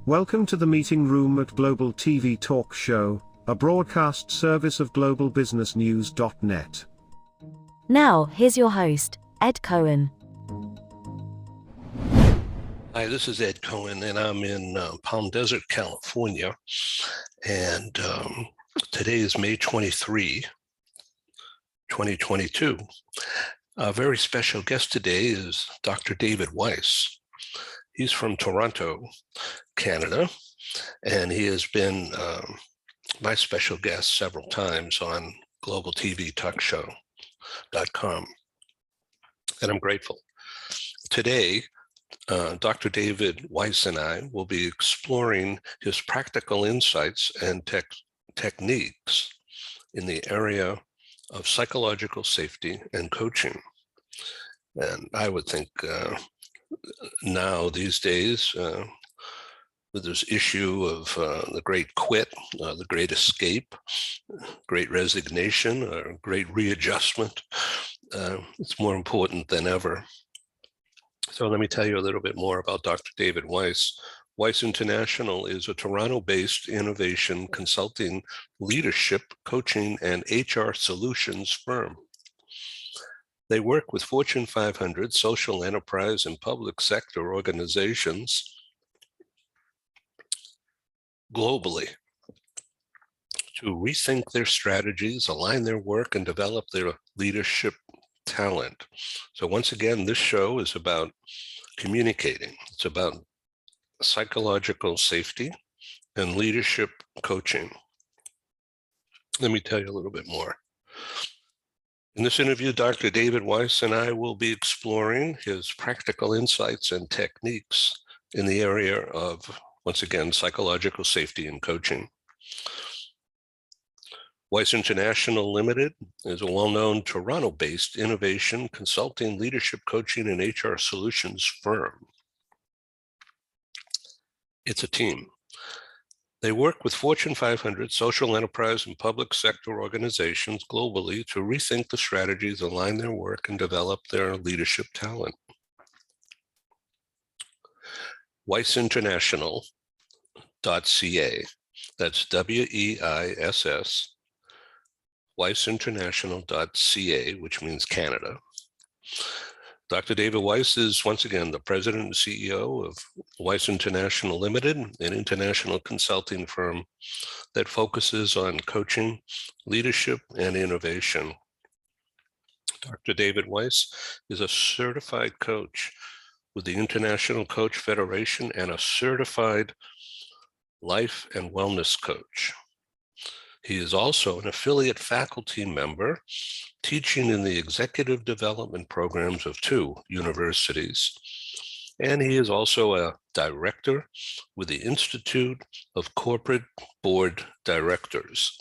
Welcome to the meeting room at Global TV Talk Show, a broadcast service of globalbusinessnews.net. Now, here's your host, Ed Cohen. Hi, this is Ed Cohen, and I'm in Palm Desert, California. And today is May 23, 2022. A very special guest today is Dr. David Weiss. He's from Toronto, Canada, and he has been my special guest several times on globaltvtalkshow.com, and I'm grateful. Today, Dr. David Weiss and I will be exploring his practical insights and techniques in the area of psychological safety and coaching. And I would think now these days, with this issue of the great quit, the great escape, great resignation, or great readjustment, it's more important than ever. So let me tell you a little bit more about Dr. David Weiss. Weiss International is a Toronto-based innovation consulting, leadership, coaching, and HR solutions firm. They work with Fortune 500 social enterprise and public sector organizations globally to rethink their strategies, align their work, and develop their leadership talent. So once again, this show is about communicating. It's about psychological safety and leadership coaching. Let me tell you a little bit more. In this interview, Dr. David Weiss and I will be exploring his practical insights and techniques in the area of, once again, psychological safety and coaching. Weiss International Limited is a well-known Toronto-based innovation consulting, leadership coaching, and HR solutions firm. It's a team. They work with Fortune 500 social enterprise and public sector organizations globally to rethink the strategies, align their work, and develop their leadership talent. WeissInternational.ca, that's WEISS, WeissInternational.ca, which means Canada. Dr. David Weiss is, once again, the president and CEO of Weiss International Limited, an international consulting firm that focuses on coaching, leadership, and innovation. Dr. David Weiss is a certified coach with the International Coach Federation and a certified life and wellness coach. He is also an affiliate faculty member teaching in the executive development programs of 2 universities. And he is also a director with the Institute of Corporate Board Directors.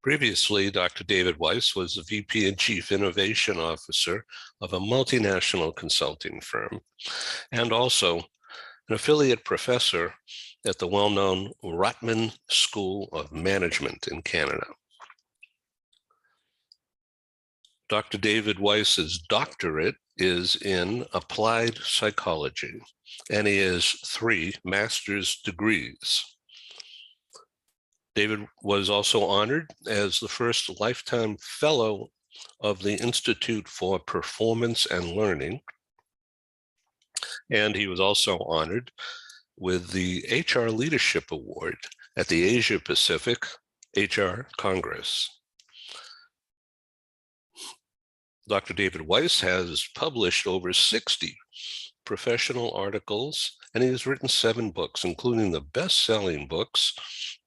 Previously, Dr. David Weiss was the VP and Chief Innovation Officer of a multinational consulting firm, and also an affiliate professor at the well-known Rotman School of Management in Canada. Dr. David Weiss's doctorate is in applied psychology, and he has 3 master's degrees. David was also honored as the first lifetime fellow of the Institute for Performance and Learning, and he was also honored with the HR Leadership Award at the Asia Pacific HR Congress. Dr. David Weiss has published over 60 professional articles, and he has written 7 books, including the best-selling books,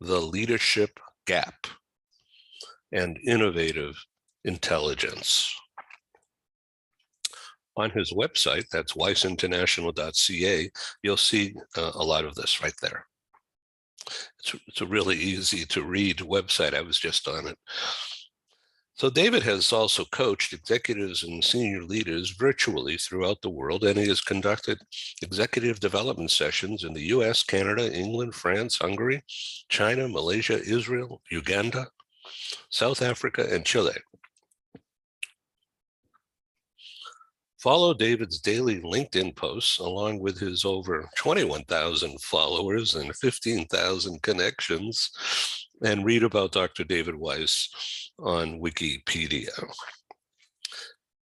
The Leadership Gap and Innovative Intelligence. On his website, that's WeissInternational.ca, you'll see a lot of this right there. It's a really easy to read website. I was just on it. So David has also coached executives and senior leaders virtually throughout the world, and he has conducted executive development sessions in the US, Canada, England, France, Hungary, China, Malaysia, Israel, Uganda, South Africa, and Chile. Follow David's daily LinkedIn posts along with his over 21,000 followers and 15,000 connections, and read about Dr. David Weiss on Wikipedia.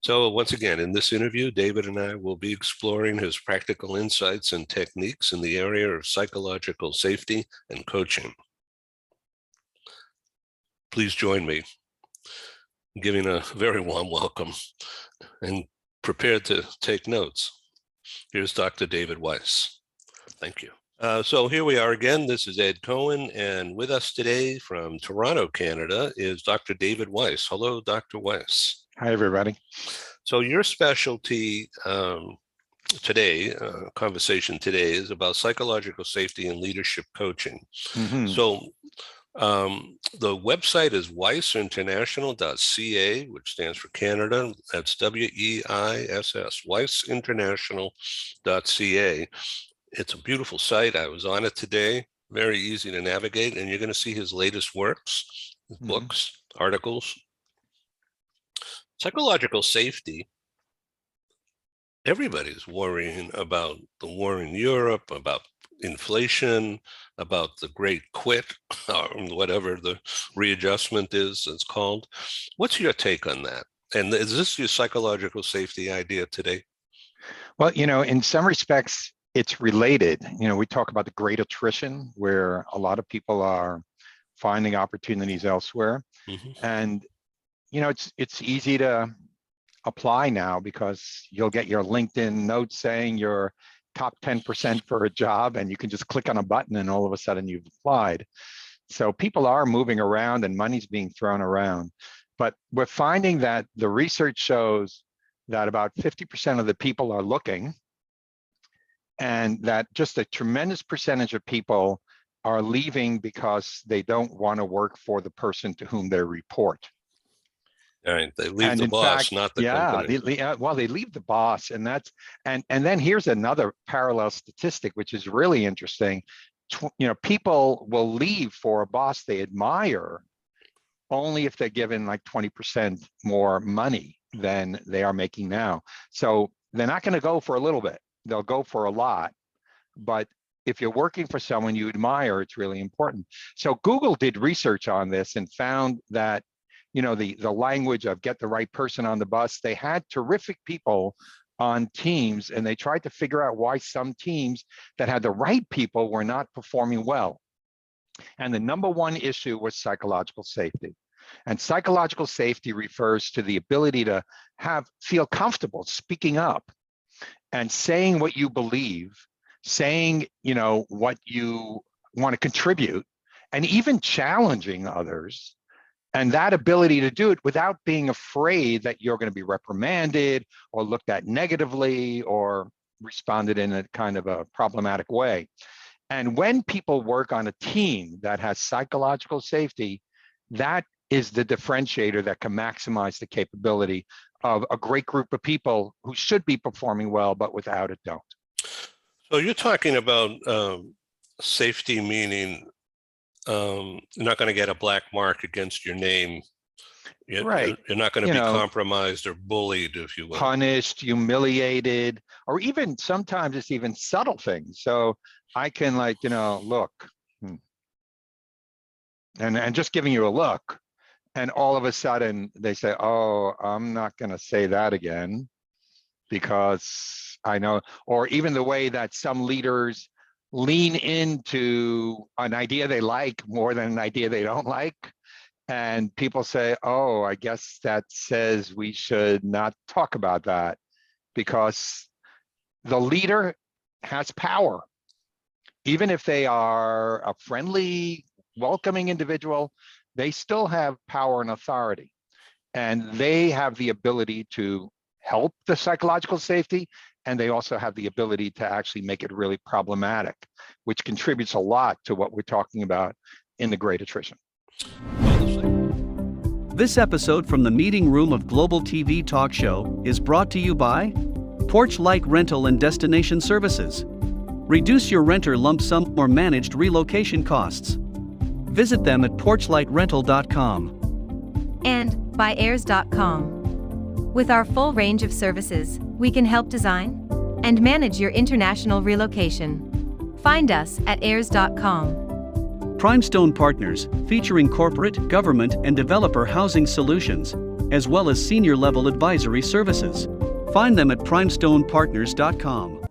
So once again, in this interview, David and I will be exploring his practical insights and techniques in the area of psychological safety and coaching. Please join me in giving a very warm welcome and prepare to take notes. Here's Dr. David Weiss. Thank you. So here we are again. This is Ed Cohen, and with us today from Toronto, Canada, is Dr. David Weiss. Hello, Dr. Weiss. Hi, everybody. So your specialty today, conversation today, is about psychological safety and leadership coaching. Mm-hmm. So the website is weissinternational.ca, which stands for Canada. That's WEISS, weissinternational.ca. It's a beautiful site. I was on it today. Very easy to navigate, and you're going to see his latest works, books, articles. Psychological safety. Everybody's worrying about the war in Europe, about inflation, about the great quit, or whatever the readjustment is, it's called. What's your take on that? And is this your psychological safety idea today? Well, in some respects, it's related. We talk about the great attrition, where a lot of people are finding opportunities elsewhere. Mm-hmm. And it's easy to apply now because you'll get your LinkedIn note saying you're top 10% for a job, and you can just click on a button and all of a sudden you've applied. So people are moving around and money's being thrown around. But we're finding that the research shows that about 50% of the people are looking, and that just a tremendous percentage of people are leaving because they don't want to work for the person to whom they report. All right, they leave the boss, not the company. They leave the boss, and then here's another parallel statistic, which is really interesting. People will leave for a boss they admire only if they're given like 20% more money than they are making now. So they're not going to go for a little bit; they'll go for a lot. But if you're working for someone you admire, it's really important. So Google did research on this and found that the language of get the right person on the bus, they had terrific people on teams, and they tried to figure out why some teams that had the right people were not performing well. And the number one issue was psychological safety. And psychological safety refers to the ability to feel comfortable speaking up and saying what you believe, saying, what you want to contribute, and even challenging others. And that ability to do it without being afraid that you're going to be reprimanded or looked at negatively or responded in a kind of a problematic way. And when people work on a team that has psychological safety, that is the differentiator that can maximize the capability of a great group of people who should be performing well, but without it don't. So you're talking about safety, meaning you're not going to get a black mark against your name. Right. You're not going to be compromised or bullied, if you will. Punished, humiliated, or even sometimes it's even subtle things. So I can look, and just giving you a look, and all of a sudden they say, oh, I'm not going to say that again because I know, or even the way that some leaders lean into an idea they like more than an idea they don't like. And people say, oh, I guess that says we should not talk about that because the leader has power. Even if they are a friendly, welcoming individual, they still have power and authority. And they have the ability to help the psychological safety, and they also have the ability to actually make it really problematic, which contributes a lot to what we're talking about in the great attrition. This episode from the meeting room of Global TV Talk Show is brought to you by Porchlight Rental and Destination Services. Reduce your renter lump sum or managed relocation costs. Visit them at porchlightrental.com. And by heirs.com. With our full range of services, we can help design and manage your international relocation. Find us at airs.com. Primestone Partners, featuring corporate, government, and developer housing solutions, as well as senior-level advisory services. Find them at primestonepartners.com.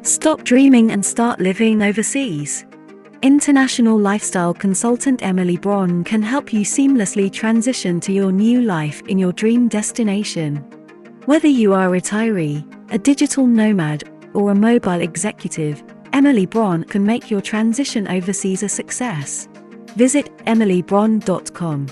Stop dreaming and start living overseas. International lifestyle consultant Emily Braun can help you seamlessly transition to your new life in your dream destination. Whether you are a retiree, a digital nomad, or a mobile executive, Emily Braun can make your transition overseas a success. Visit emilybraun.com.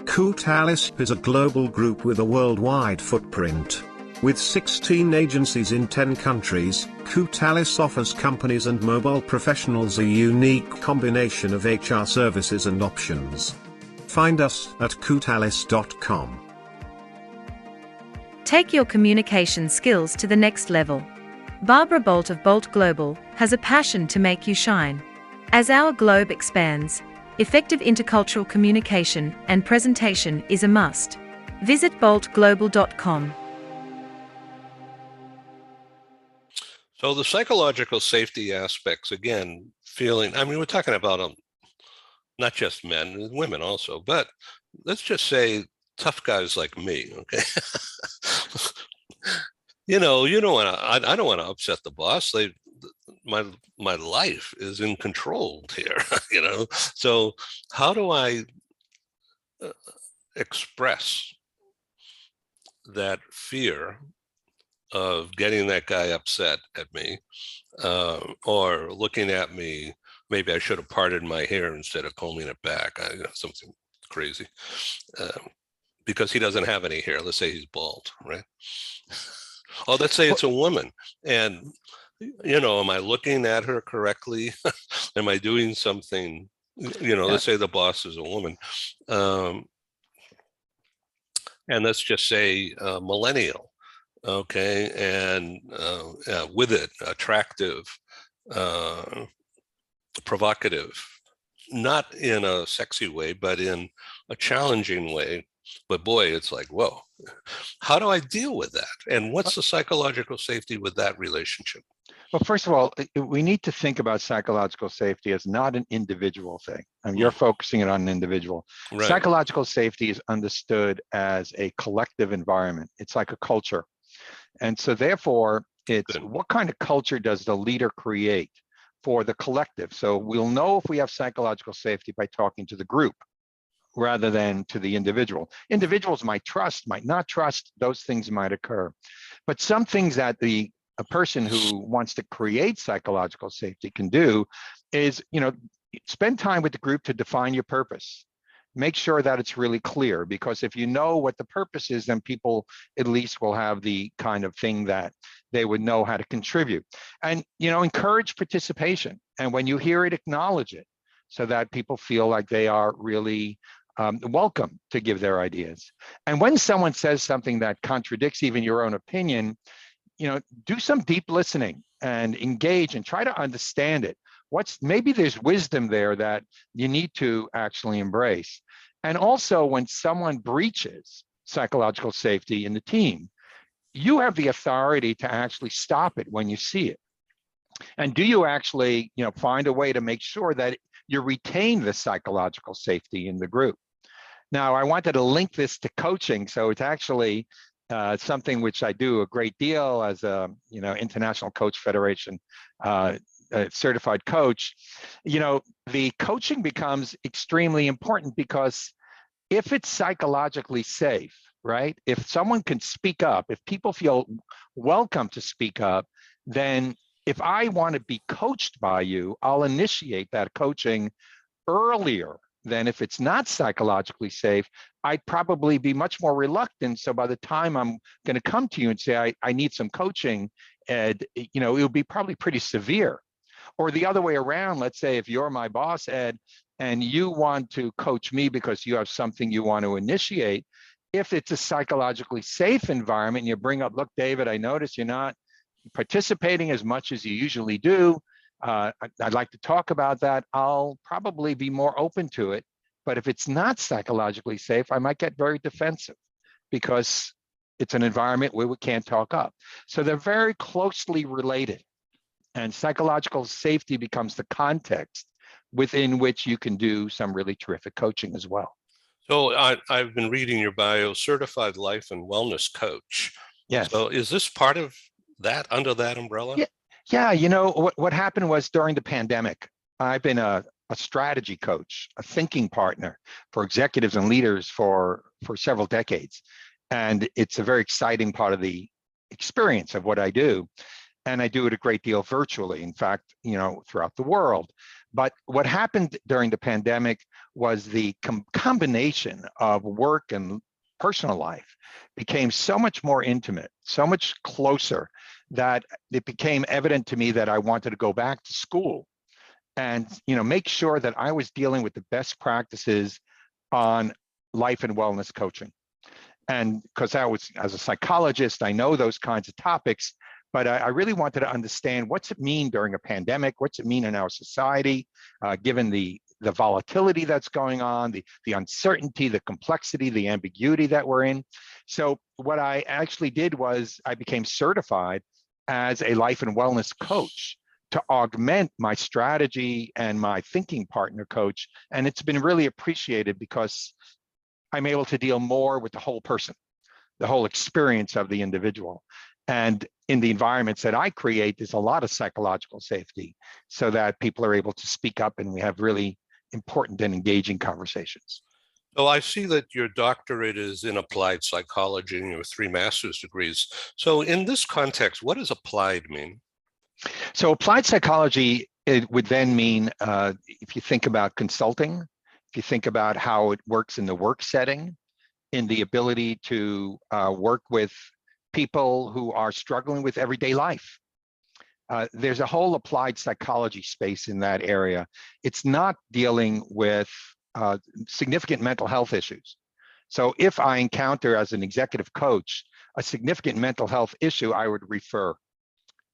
Coutalis is a global group with a worldwide footprint. With 16 agencies in 10 countries, Coutalis offers companies and mobile professionals a unique combination of HR services and options. Find us at coutalis.com. Take your communication skills to the next level. Barbara Bolt of Bolt Global has a passion to make you shine. As our globe expands, effective intercultural communication and presentation is a must. Visit boltglobal.com. So the psychological safety aspects, again, feeling, I mean, we're talking about not just men, women also, but let's just say tough guys like me, okay? You don't want to, I don't want to upset the boss. My life is in control here, So how do I express that fear of getting that guy upset at me, or looking at me, maybe I should have parted my hair instead of combing it back, something crazy, because he doesn't have any hair. Let's say he's bald, right? Oh, let's say it's a woman, and am I looking at her correctly? Am I doing something? Let's say the boss is a woman, and let's just say millennial, okay, and with it, attractive, provocative, not in a sexy way, but in a challenging way. But boy, it's like, whoa, how do I deal with that? And what's the psychological safety with that relationship? Well, first of all, we need to think about psychological safety as not an individual thing. I mean, you're focusing it on an individual. Right. Psychological safety is understood as a collective environment. It's like a culture. And so therefore, it's what kind of culture does the leader create for the collective? So we'll know if we have psychological safety by talking to the group rather than to the individual. Individuals might trust, might not trust, those things might occur. But some things that a person who wants to create psychological safety can do is, spend time with the group to define your purpose. Make sure that it's really clear, because if you know what the purpose is, then people at least will have the kind of thing that they would know how to contribute. And, encourage participation. And when you hear it, acknowledge it so that people feel like they are really welcome to give their ideas. And when someone says something that contradicts even your own opinion, do some deep listening and engage and try to understand it. Maybe there's wisdom there that you need to actually embrace. And also, when someone breaches psychological safety in the team, you have the authority to actually stop it when you see it. And do you actually, find a way to make sure that you retain the psychological safety in the group? Now, I wanted to link this to coaching. So it's actually something which I do a great deal as a, International Coach Federation certified coach. The coaching becomes extremely important, because if it's psychologically safe, right? If someone can speak up, if people feel welcome to speak up, then if I want to be coached by you, I'll initiate that coaching earlier than if it's not psychologically safe. I'd probably be much more reluctant. So by the time I'm going to come to you and say, I need some coaching, Ed, it will be probably pretty severe. Or the other way around, let's say if you're my boss, Ed, and you want to coach me because you have something you want to initiate, if it's a psychologically safe environment, and you bring up, look, David, I notice you're not participating as much as you usually do. I'd like to talk about that. I'll probably be more open to it But if it's not psychologically safe, I might get very defensive because it's an environment where we can't talk up. So they're very closely related. And psychological safety becomes the context within which you can do some really terrific coaching as well. So I've been reading your bio, certified life and wellness coach. Yes. So is this part of that, under that umbrella? Yeah. Yeah. You know, what happened was during the pandemic, I've been a strategy coach, a thinking partner for executives and leaders for several decades. And it's a very exciting part of the experience of what I do. And I do it a great deal virtually, in fact, you know, throughout the world. But what happened during the pandemic was the combination of work and personal life became so much more intimate, so much closer, that it became evident to me that I wanted to go back to school and, you know, make sure that I was dealing with the best practices on life and wellness coaching. And because I was, as a psychologist, I know those kinds of topics, but I really wanted to understand what's it mean during a pandemic, what's it mean in our society, given the volatility that's going on, the uncertainty, the complexity, the ambiguity that we're in. So what I actually did was I became certified as a life and wellness coach to augment my strategy and my thinking partner coach. And it's been really appreciated because I'm able to deal more with the whole person, the whole experience of the individual. And in the environments that I create, there's a lot of psychological safety so that people are able to speak up and we have really important and engaging conversations. Oh, I see that your doctorate is in applied psychology and your 3 master's degrees. So in this context, what does applied mean? So applied psychology, it would then mean, if you think about consulting, if you think about how it works in the work setting, in the ability to work with people who are struggling with everyday life. There's a whole applied psychology space in that area. It's not dealing with significant mental health issues. So if I encounter as an executive coach a significant mental health issue, I would refer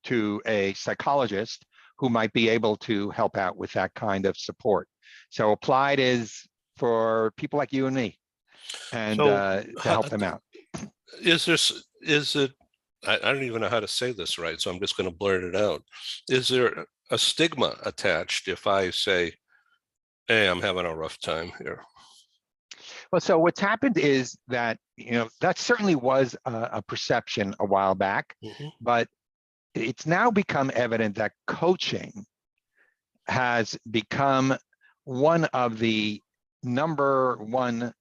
to a psychologist who might be able to help out with that kind of support. So applied is for people like you and me, and to help them out. Is it, I don't even know how to say this right, so I'm just going to blurt it out. Is there a stigma attached if I say, hey, I'm having a rough time here? Well, so what's happened is that, you know, that certainly was a perception a while back, but it's now become evident that coaching has become one of the number one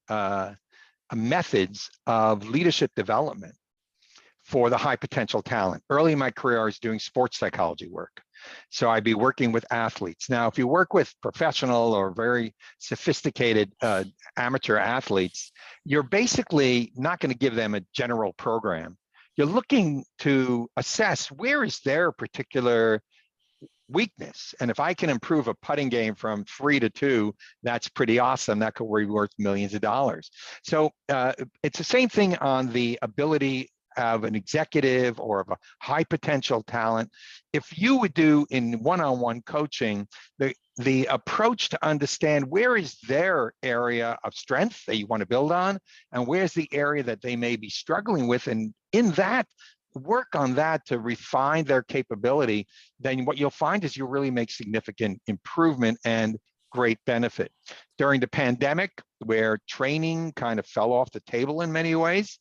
methods of leadership development for the high potential talent. Early in my career, I was doing sports psychology work. So I'd be working with athletes. Now, if you work with professional or very sophisticated amateur athletes, you're basically not going to give them a general program. You're looking to assess where is their particular weakness. And if I can improve a putting game from 3 to 2, that's pretty awesome. That could be worth millions of dollars. So it's the same thing on the ability of an executive or of a high potential talent. If you would do in one-on-one coaching, the approach to understand where is their area of strength that you want to build on, and where's the area that they may be struggling with, and in that, work on that to refine their capability, then what you'll find is you'll really make significant improvement and great benefit. During the pandemic, where training kind of fell off the table in many ways,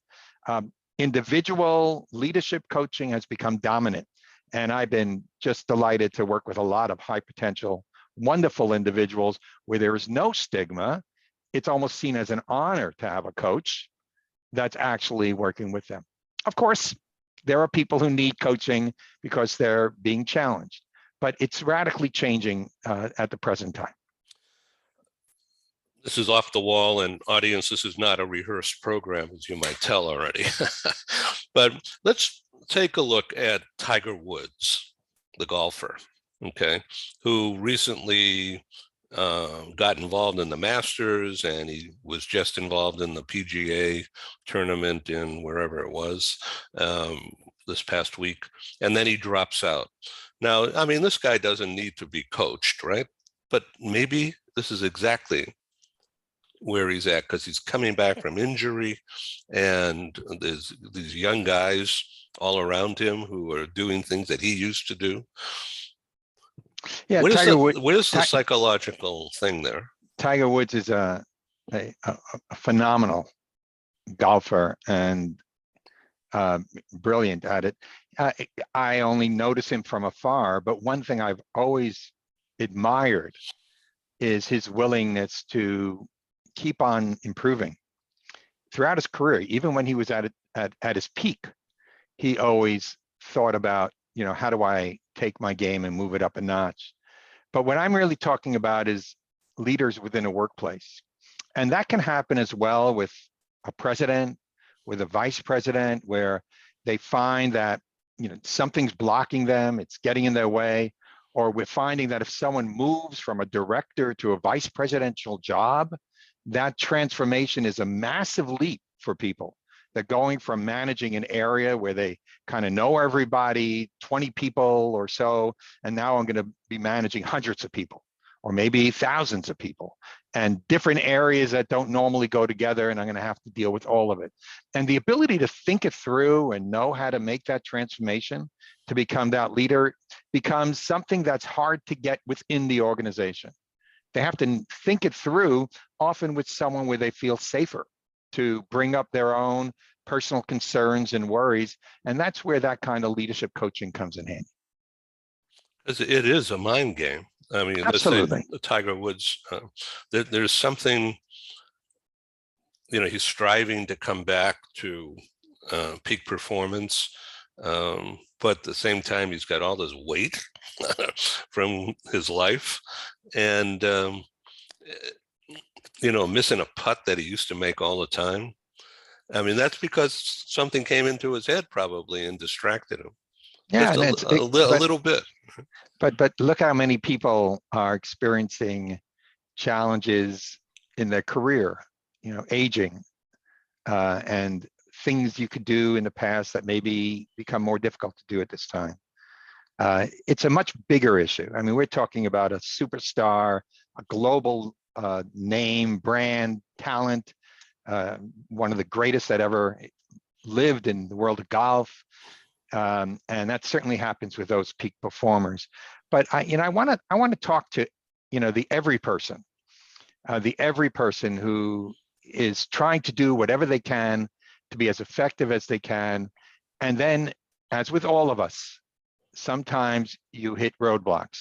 individual leadership coaching has become dominant. And I've been just delighted to work with a lot of high potential, wonderful individuals where there is no stigma. It's almost seen as an honor to have a coach that's actually working with them. Of course, there are people who need coaching because they're being challenged, but it's radically changing at the present time. This is off the wall, and audience, this is not a rehearsed program, as you might tell already. But let's take a look at Tiger Woods, the golfer, okay, who recently got involved in the Masters, and he was just involved in the PGA tournament in wherever it was this past week, and then he drops out. Now, I mean, this guy doesn't need to be coached, right? But maybe this is exactly where he's at because he's coming back from injury, and there's these young guys all around him who are doing things that he used to do. Yeah, What Tiger is the psychological thing there? Tiger Woods is a phenomenal golfer and brilliant at it. I only notice him from afar, but one thing I've always admired is his willingness to keep on improving throughout his career. Even when he was at his peak, he always thought about, how do I take my game and move it up a notch? But what I'm really talking about is leaders within a workplace. And that can happen as well with a president, with a vice president, where they find that, something's blocking them, it's getting in their way. Or we're finding that if someone moves from a director to a vice presidential job, that transformation is a massive leap for people. They're going from managing an area where they kind of know everybody, 20 people or so, and now I'm going to be managing hundreds of people, or maybe thousands of people, and different areas that don't normally go together, and I'm going to have to deal with all of it. And the ability to think it through and know how to make that transformation to become that leader becomes something that's hard to get within the organization. They have to think it through, often with someone where they feel safer to bring up their own personal concerns and worries. And that's where that kind of leadership coaching comes in handy. It is a mind game. I mean, absolutely. Let's say Tiger Woods, there's something, he's striving to come back to peak performance, but at the same time, he's got all this weight from his life, and missing a putt that he used to make all the time. I mean, that's because something came into his head probably and distracted him. Yeah, just a little bit. But look how many people are experiencing challenges in their career, aging, and things you could do in the past that maybe become more difficult to do at this time. It's a much bigger issue. I mean, we're talking about a superstar, a global name, brand, talent, one of the greatest that ever lived in the world of golf. And that certainly happens with those peak performers. But I want to talk to, the every person who is trying to do whatever they can to be as effective as they can. And then, as with all of us, sometimes you hit roadblocks.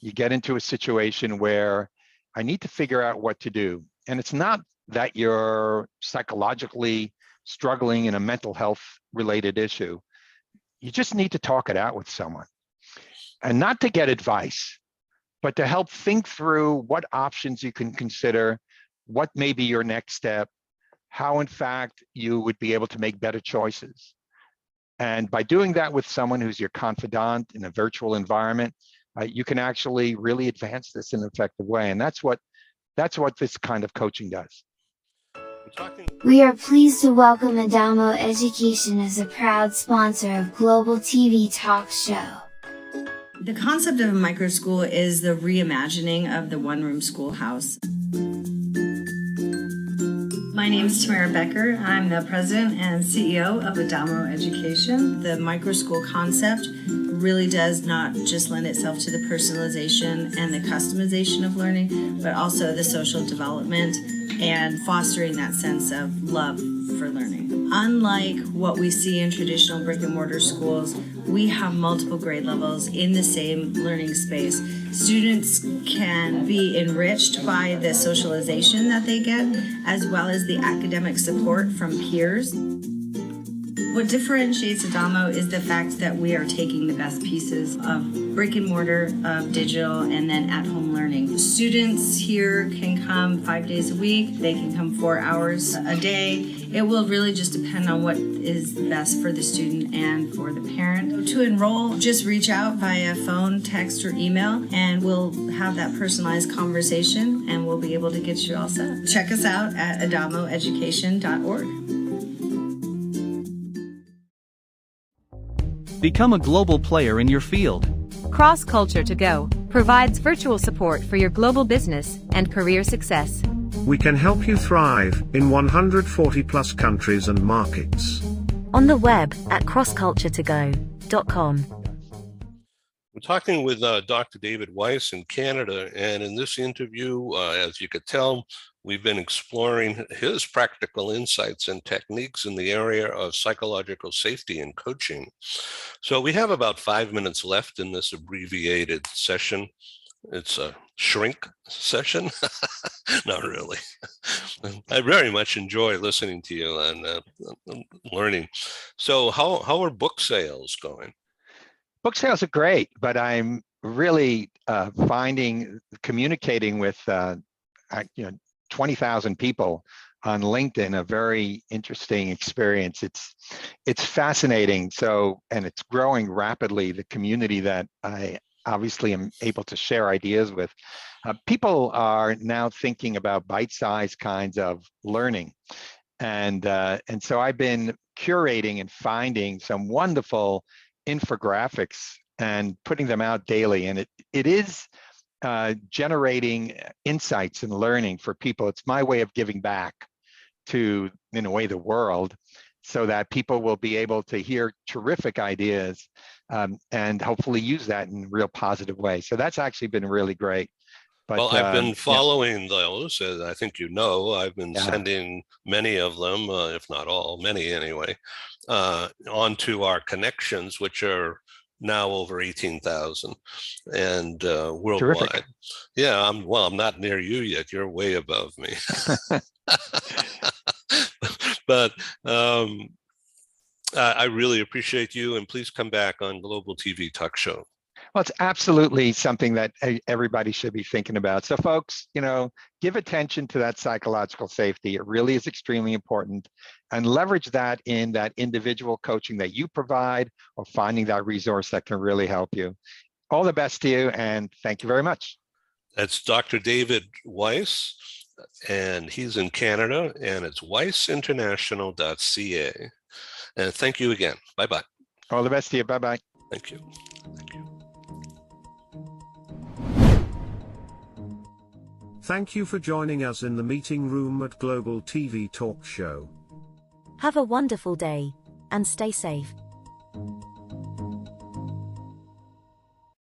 You get into a situation where I need to figure out what to do. And it's not that you're psychologically struggling in a mental health related issue. You just need to talk it out with someone, and not to get advice, but to help think through what options you can consider, what may be your next step, how in fact you would be able to make better choices. And by doing that with someone who's your confidant in a virtual environment, you can actually really advance this in an effective way. And that's what this kind of coaching does. We are pleased to welcome Adamo Education as a proud sponsor of Global TV Talk Show. The concept of a micro school is the reimagining of the one-room schoolhouse. My name is Tamara Becker. I'm the president and CEO of Adamo Education. The micro school concept really does not just lend itself to the personalization and the customization of learning, but also the social development and fostering that sense of love for learning. Unlike what we see in traditional brick and mortar schools, we have multiple grade levels in the same learning space. Students can be enriched by the socialization that they get, as well as the academic support from peers. What differentiates Adamo is the fact that we are taking the best pieces of brick and mortar, of digital, and then at-home learning. Students here can come 5 days a week. They can come 4 hours a day. It will really just depend on what is best for the student and for the parent. To enroll, just reach out via phone, text, or email, and we'll have that personalized conversation, and we'll be able to get you all set. Check us out at adamoeducation.org. Become a global player in your field. Cross Culture To Go provides virtual support for your global business and career success. We can help you thrive in 140 plus countries and markets. On the web at crossculturetogo.com. We're talking with Dr. David Weiss in Canada, and in this interview, as you could tell, we've been exploring his practical insights and techniques in the area of psychological safety and coaching. So we have about 5 minutes left in this abbreviated session. It's a shrink session. Not really. I very much enjoy listening to you and learning. So how are book sales going? Book sales are great, but I'm really communicating with 20,000 people on LinkedIn a very interesting experience. It's fascinating. So, and it's growing rapidly. The community that I obviously am able to share ideas with. People are now thinking about bite-sized kinds of learning, and so I've been curating and finding some wonderful infographics and putting them out daily, and it is generating insights and learning for people. It's my way of giving back to, in a way, the world, so that people will be able to hear terrific ideas and hopefully use that in a real positive way. So that's actually been really great. But, well, I've been following those, as I think you know. I've been sending many of them, if not all, many anyway, onto our connections, which are now over 18,000 and worldwide. Terrific. Yeah, I'm not near you yet. You're way above me. But I really appreciate you, and please come back on Global TV Talk Show. Well, it's absolutely something that everybody should be thinking about. So folks, give attention to that psychological safety. It really is extremely important, and leverage that in that individual coaching that you provide, or finding that resource that can really help you. All the best to you, and thank you very much. That's Dr. David Weiss, and he's in Canada, and it's weissinternational.ca. And thank you again. Bye-bye. All the best to you. Bye-bye. Thank you. Thank you. Thank you for joining us in the meeting room at Global TV Talk Show. Have a wonderful day, and stay safe.